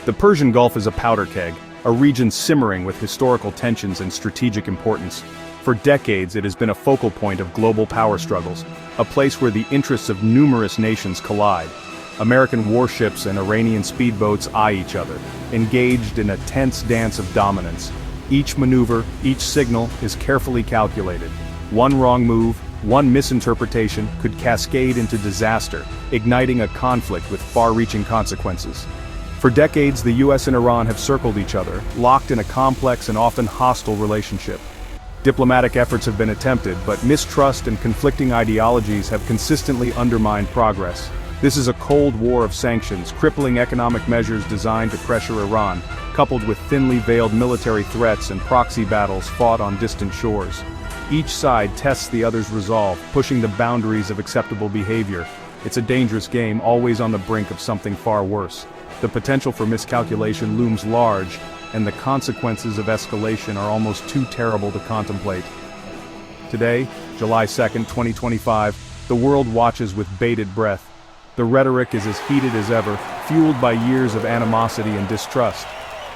The Persian Gulf is a powder keg, a region simmering with historical tensions and strategic importance. For decades it has been a focal point of global power struggles, a place where the interests of numerous nations collide. American warships and Iranian speedboats eye each other, engaged in a tense dance of dominance. Each maneuver, each signal is carefully calculated. One wrong move, one misinterpretation could cascade into disaster, igniting a conflict with far-reaching consequences. For decades, the US and Iran have circled each other, locked in a complex and often hostile relationship. Diplomatic efforts have been attempted, but mistrust and conflicting ideologies have consistently undermined progress. This is a cold war of sanctions, crippling economic measures designed to pressure Iran, coupled with thinly veiled military threats and proxy battles fought on distant shores. Each side tests the other's resolve, pushing the boundaries of acceptable behavior. It's a dangerous game, always on the brink of something far worse. The potential for miscalculation looms large, and the consequences of escalation are almost too terrible to contemplate. Today, July 2nd, 2025, the world watches with bated breath. The rhetoric is as heated as ever, fueled by years of animosity and distrust.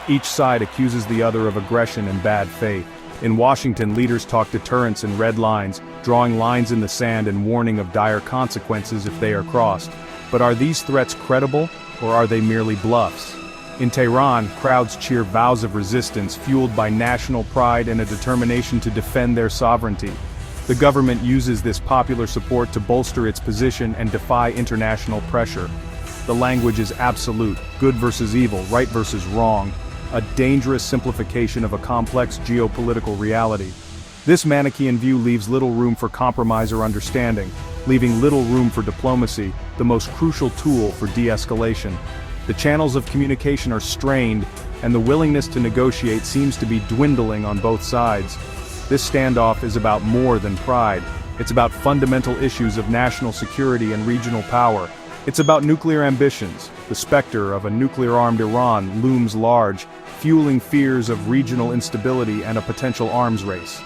Each side accuses the other of aggression and bad faith. In Washington, leaders talk deterrence in red lines, drawing lines in the sand and warning of dire consequences if they are crossed. But are these threats credible, or are they merely bluffs? In Tehran, crowds cheer vows of resistance fueled by national pride and a determination to defend their sovereignty. The government uses this popular support to bolster its position and defy international pressure. The language is absolute, good versus evil, right versus wrong, a dangerous simplification of a complex geopolitical reality. This Manichaean view leaves little room for compromise or understanding, leaving little room for diplomacy, the most crucial tool for de-escalation. The channels of communication are strained, and the willingness to negotiate seems to be dwindling on both sides. This standoff is about more than pride. It's about fundamental issues of national security and regional power. It's about nuclear ambitions. The specter of a nuclear-armed Iran looms large, fueling fears of regional instability and a potential arms race.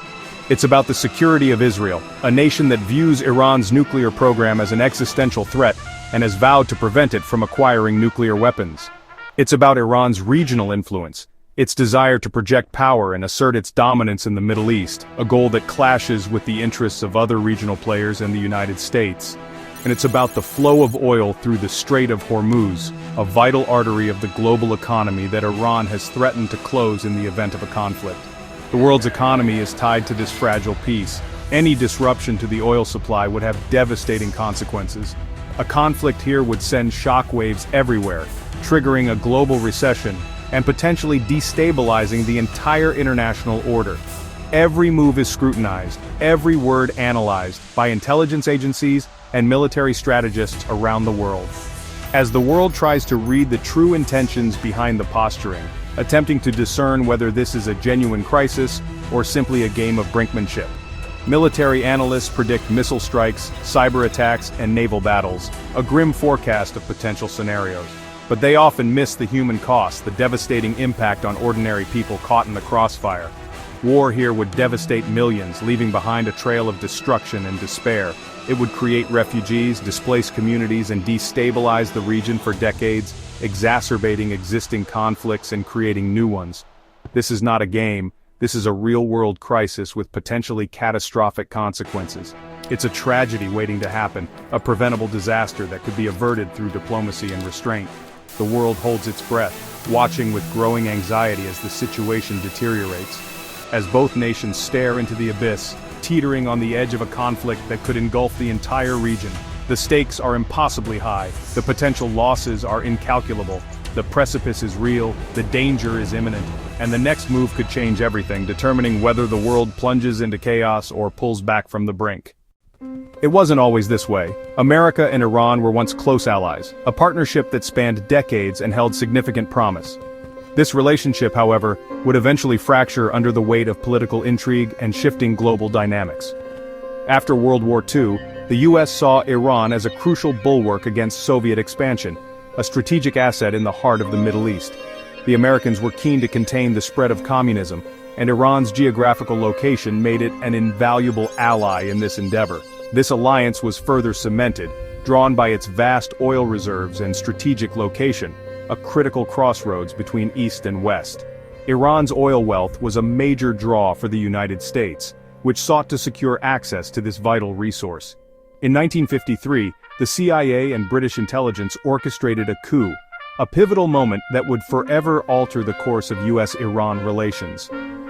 It's about the security of Israel, a nation that views Iran's nuclear program as an existential threat and has vowed to prevent it from acquiring nuclear weapons. It's about Iran's regional influence, its desire to project power and assert its dominance in the Middle East, a goal that clashes with the interests of other regional players and the United States. And it's about the flow of oil through the Strait of Hormuz, a vital artery of the global economy that Iran has threatened to close in the event of a conflict. The world's economy is tied to this fragile piece. Any disruption to the oil supply would have devastating consequences. A conflict here would send shockwaves everywhere, triggering a global recession and potentially destabilizing the entire international order. Every move is scrutinized, every word analyzed by intelligence agencies and military strategists around the world. As the world tries to read the true intentions behind the posturing, attempting to discern whether this is a genuine crisis or simply a game of brinkmanship. Military analysts predict missile strikes, cyber attacks, and naval battles, a grim forecast of potential scenarios. But they often miss the human cost, the devastating impact on ordinary people caught in the crossfire. War here would devastate millions, leaving behind a trail of destruction and despair. It would create refugees, displace communities, and destabilize the region for decades, exacerbating existing conflicts and creating new ones. This is not a game. This is a real-world crisis with potentially catastrophic consequences. It's a tragedy waiting to happen, a preventable disaster that could be averted through diplomacy and restraint. The world holds its breath, watching with growing anxiety as the situation deteriorates. As both nations stare into the abyss, teetering on the edge of a conflict that could engulf the entire region. The stakes are impossibly high, the potential losses are incalculable, the precipice is real, the danger is imminent, and the next move could change everything, determining whether the world plunges into chaos or pulls back from the brink. It wasn't always this way. America and Iran were once close allies, a partnership that spanned decades and held significant promise. This relationship, however, would eventually fracture under the weight of political intrigue and shifting global dynamics. After World War II, the US saw Iran as a crucial bulwark against Soviet expansion, a strategic asset in the heart of the Middle East. The Americans were keen to contain the spread of communism, and Iran's geographical location made it an invaluable ally in this endeavor. This alliance was further cemented, drawn by its vast oil reserves and strategic location. a critical crossroads between East and West. Iran's oil wealth was a major draw for the United States, which sought to secure access to this vital resource. In 1953, the CIA and British intelligence orchestrated a coup, a pivotal moment that would forever alter the course of US-Iran relations.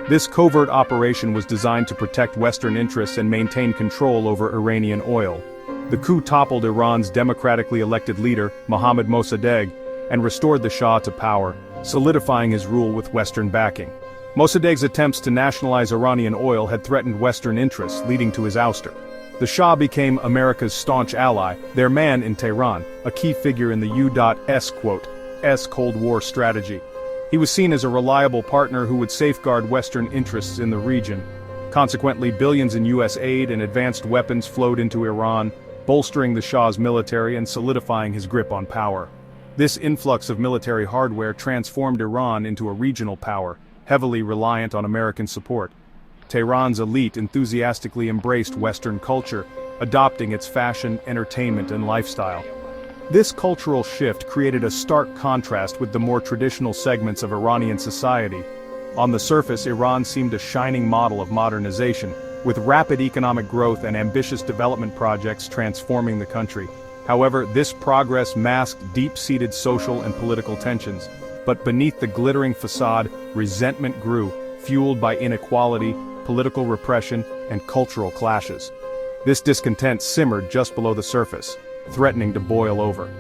This covert operation was designed to protect Western interests and maintain control over Iranian oil. The coup toppled Iran's democratically elected leader, Mohammad Mossadegh, and restored the Shah to power, solidifying his rule with Western backing. Mossadegh's attempts to nationalize Iranian oil had threatened Western interests, leading to his ouster. The Shah became America's staunch ally, their man in Tehran, a key figure in the U.S. Cold War strategy. He was seen as a reliable partner who would safeguard Western interests in the region. Consequently, billions in U.S. aid and advanced weapons flowed into Iran, bolstering the Shah's military and solidifying his grip on power. This influx of military hardware transformed Iran into a regional power, heavily reliant on American support. Tehran's elite enthusiastically embraced Western culture, adopting its fashion, entertainment, and lifestyle. This cultural shift created a stark contrast with the more traditional segments of Iranian society. On the surface, Iran seemed a shining model of modernization, with rapid economic growth and ambitious development projects transforming the country. However, this progress masked deep-seated social and political tensions. But beneath the glittering facade, resentment grew, fueled by inequality, political repression, and cultural clashes. This discontent simmered just below the surface, threatening to boil over.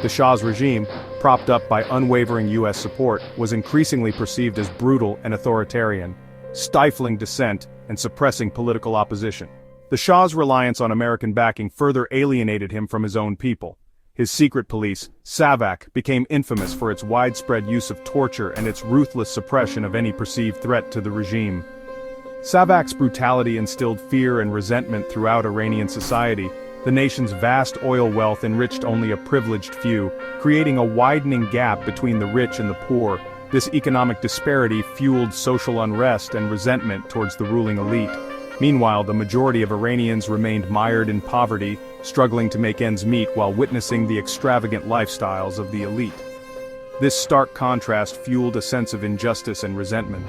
The Shah's regime, propped up by unwavering U.S. support, was increasingly perceived as brutal and authoritarian, stifling dissent and suppressing political opposition. The Shah's reliance on American backing further alienated him from his own people. His secret police, SAVAK, became infamous for its widespread use of torture and its ruthless suppression of any perceived threat to the regime. SAVAK's brutality instilled fear and resentment throughout Iranian society. The nation's vast oil wealth enriched only a privileged few, creating a widening gap between the rich and the poor. This economic disparity fueled social unrest and resentment towards the ruling elite. Meanwhile, the majority of Iranians remained mired in poverty, struggling to make ends meet while witnessing the extravagant lifestyles of the elite. This stark contrast fueled a sense of injustice and resentment.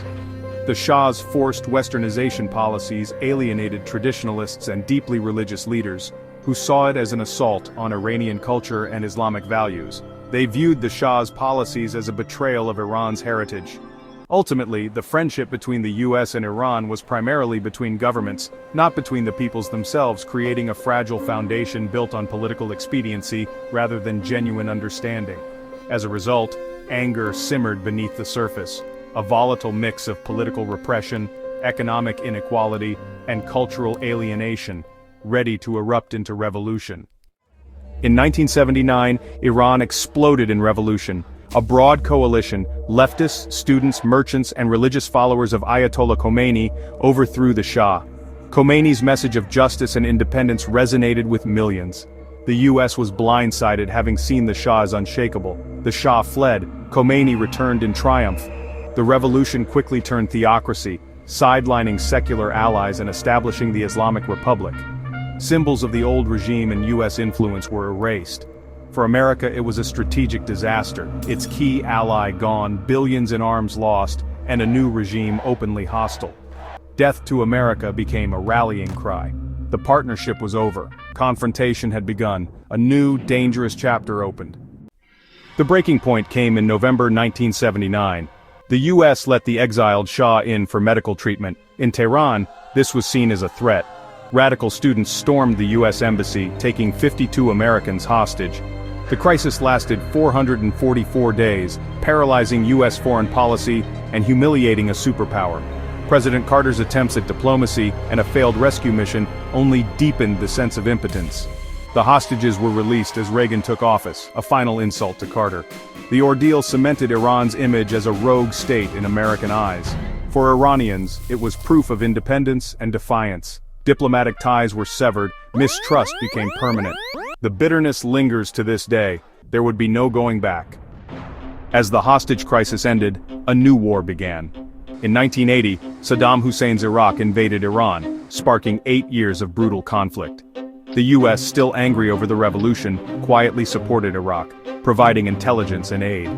The Shah's forced westernization policies alienated traditionalists and deeply religious leaders, who saw it as an assault on Iranian culture and Islamic values. They viewed the Shah's policies as a betrayal of Iran's heritage. Ultimately, the friendship between the US and Iran was primarily between governments, not between the peoples themselves, creating a fragile foundation built on political expediency rather than genuine understanding. As a result, anger simmered beneath the surface, a volatile mix of political repression, economic inequality, and cultural alienation, ready to erupt into revolution. In 1979, Iran exploded in revolution. A broad coalition, leftists, students, merchants, and religious followers of Ayatollah Khomeini, overthrew the Shah. Khomeini's message of justice and independence resonated with millions. The US was blindsided, having seen the Shah as unshakable. The Shah fled. Khomeini returned in triumph. The revolution quickly turned theocracy, sidelining secular allies and establishing the Islamic Republic. Symbols of the old regime and US influence were erased. For America, it was a strategic disaster, its key ally gone, billions in arms lost, and a new regime openly hostile. Death to America became a rallying cry. The partnership was over. Confrontation had begun. A new, dangerous chapter opened. The breaking point came in November 1979. The U.S. let the exiled Shah in for medical treatment. In Tehran, this was seen as a threat. Radical students stormed the U.S. embassy, taking 52 Americans hostage. The crisis lasted 444 days, paralyzing U.S. foreign policy and humiliating a superpower. President Carter's attempts at diplomacy and a failed rescue mission only deepened the sense of impotence. The hostages were released as Reagan took office, a final insult to Carter. The ordeal cemented Iran's image as a rogue state in American eyes. For Iranians, it was proof of independence and defiance. Diplomatic ties were severed, mistrust became permanent. The bitterness lingers to this day. There would be no going back. As the hostage crisis ended, a new war began. In 1980, Saddam Hussein's Iraq invaded Iran, sparking 8 years of brutal conflict. The U.S., still angry over the revolution, quietly supported Iraq, providing intelligence and aid.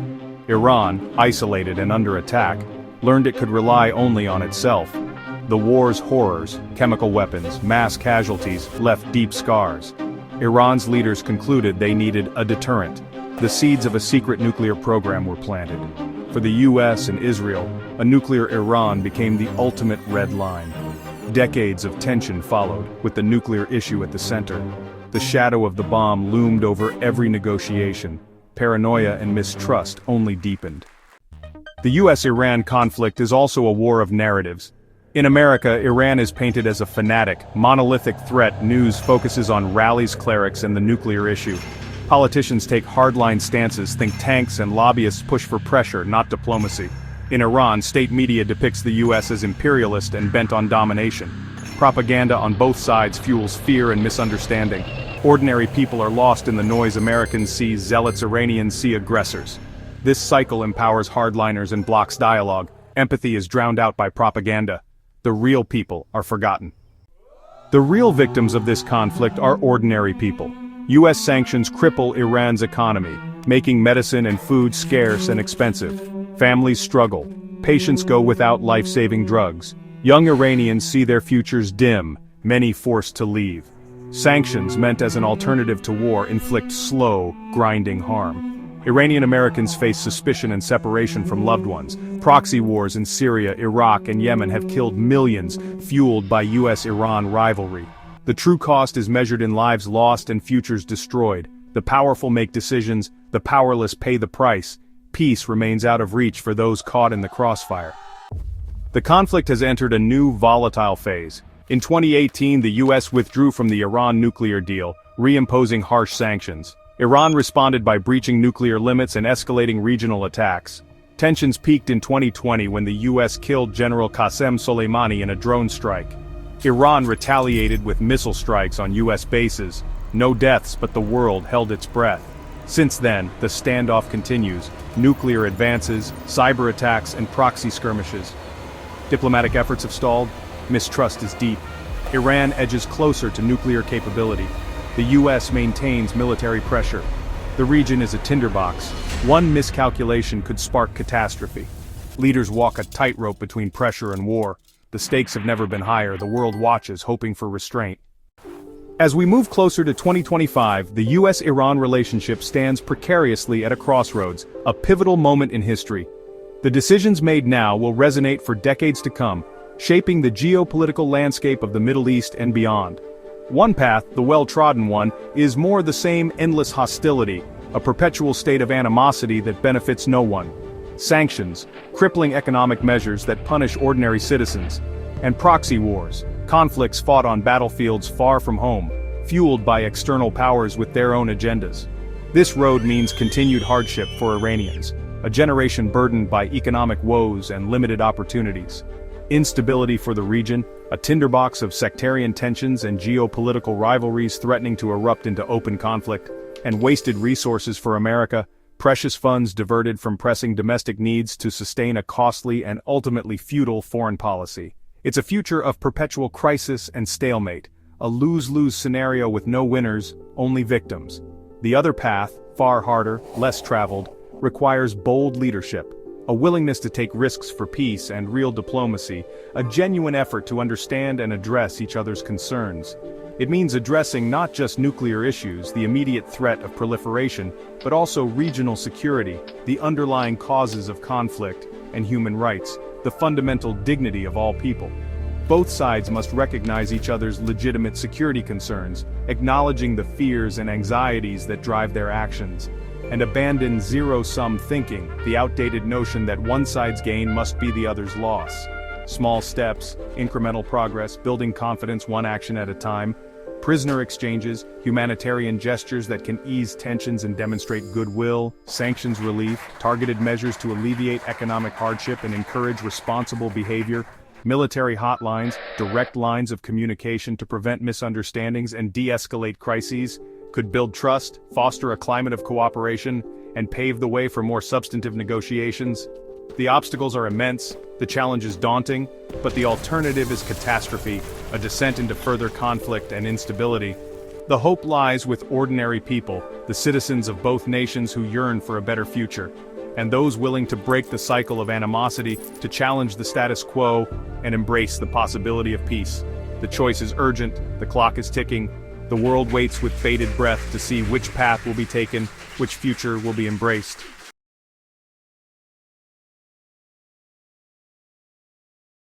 Iran, isolated and under attack, learned it could rely only on itself. The war's horrors, chemical weapons, mass casualties, left deep scars. Iran's leaders concluded they needed a deterrent. The seeds of a secret nuclear program were planted. For the US and Israel, a nuclear Iran became the ultimate red line. Decades of tension followed, with the nuclear issue at the center. The shadow of the bomb loomed over every negotiation. Paranoia and mistrust only deepened. The US-Iran conflict is also a war of narratives. In America, Iran is painted as a fanatic, monolithic threat. News focuses on rallies, clerics, and the nuclear issue. Politicians take hardline stances, think tanks and lobbyists push for pressure, not diplomacy. In Iran, state media depicts the US as imperialist and bent on domination. Propaganda on both sides fuels fear and misunderstanding. Ordinary people are lost in the noise. Americans see zealots, Iranians see aggressors. This cycle empowers hardliners and blocks dialogue. Empathy is drowned out by propaganda. The real people are forgotten. The real victims of this conflict are ordinary people. US sanctions cripple Iran's economy, making medicine and food scarce and expensive. Families struggle. Patients go without life-saving drugs. Young Iranians see their futures dim, many forced to leave. Sanctions, meant as an alternative to war, inflict slow, grinding harm. Iranian Americans face suspicion and separation from loved ones. Proxy wars in Syria, Iraq, and Yemen have killed millions, fueled by US-Iran rivalry. The true cost is measured in lives lost and futures destroyed. The powerful make decisions, the powerless pay the price. Peace remains out of reach for those caught in the crossfire. The conflict has entered a new volatile phase. In 2018, the US withdrew from the Iran nuclear deal, reimposing harsh sanctions. Iran responded by breaching nuclear limits and escalating regional attacks. Tensions peaked in 2020 when the US killed General Qasem Soleimani in a drone strike. Iran retaliated with missile strikes on US bases. No deaths, but the world held its breath. Since then, the standoff continues. Nuclear advances, cyber attacks, and proxy skirmishes. Diplomatic efforts have stalled. Mistrust is deep. Iran edges closer to nuclear capability. The US maintains military pressure. The region is a tinderbox. One miscalculation could spark catastrophe. Leaders walk a tightrope between pressure and war. The stakes have never been higher. The world watches, hoping for restraint. As we move closer to 2025, the US-Iran relationship stands precariously at a crossroads, a pivotal moment in history. The decisions made now will resonate for decades to come, shaping the geopolitical landscape of the Middle East and beyond. One path, the well-trodden one, is more the same endless hostility, a perpetual state of animosity that benefits no one. Sanctions, crippling economic measures that punish ordinary citizens. And proxy wars, conflicts fought on battlefields far from home, fueled by external powers with their own agendas. This road means continued hardship for Iranians, a generation burdened by economic woes and limited opportunities. Instability for the region, a tinderbox of sectarian tensions and geopolitical rivalries threatening to erupt into open conflict, and wasted resources for America, precious funds diverted from pressing domestic needs to sustain a costly and ultimately futile foreign policy. It's a future of perpetual crisis and stalemate, a lose-lose scenario with no winners, only victims. The other path, far harder, less traveled, requires bold leadership, a willingness to take risks for peace and real diplomacy, a genuine effort to understand and address each other's concerns. It means addressing not just nuclear issues, the immediate threat of proliferation, but also regional security, the underlying causes of conflict, and human rights, the fundamental dignity of all people. Both sides must recognize each other's legitimate security concerns, acknowledging the fears and anxieties that drive their actions, and abandon zero-sum thinking, the outdated notion that one side's gain must be the other's loss. Small steps, incremental progress, building confidence one action at a time, prisoner exchanges, humanitarian gestures that can ease tensions and demonstrate goodwill, sanctions relief, targeted measures to alleviate economic hardship and encourage responsible behavior, military hotlines, direct lines of communication to prevent misunderstandings and de-escalate crises, could build trust, foster a climate of cooperation, and pave the way for more substantive negotiations. The obstacles are immense, the challenge is daunting, but the alternative is catastrophe, a descent into further conflict and instability. The hope lies with ordinary people, the citizens of both nations who yearn for a better future, and those willing to break the cycle of animosity, to challenge the status quo, and embrace the possibility of peace. The choice is urgent, the clock is ticking, the world waits with bated breath to see which path will be taken, which future will be embraced.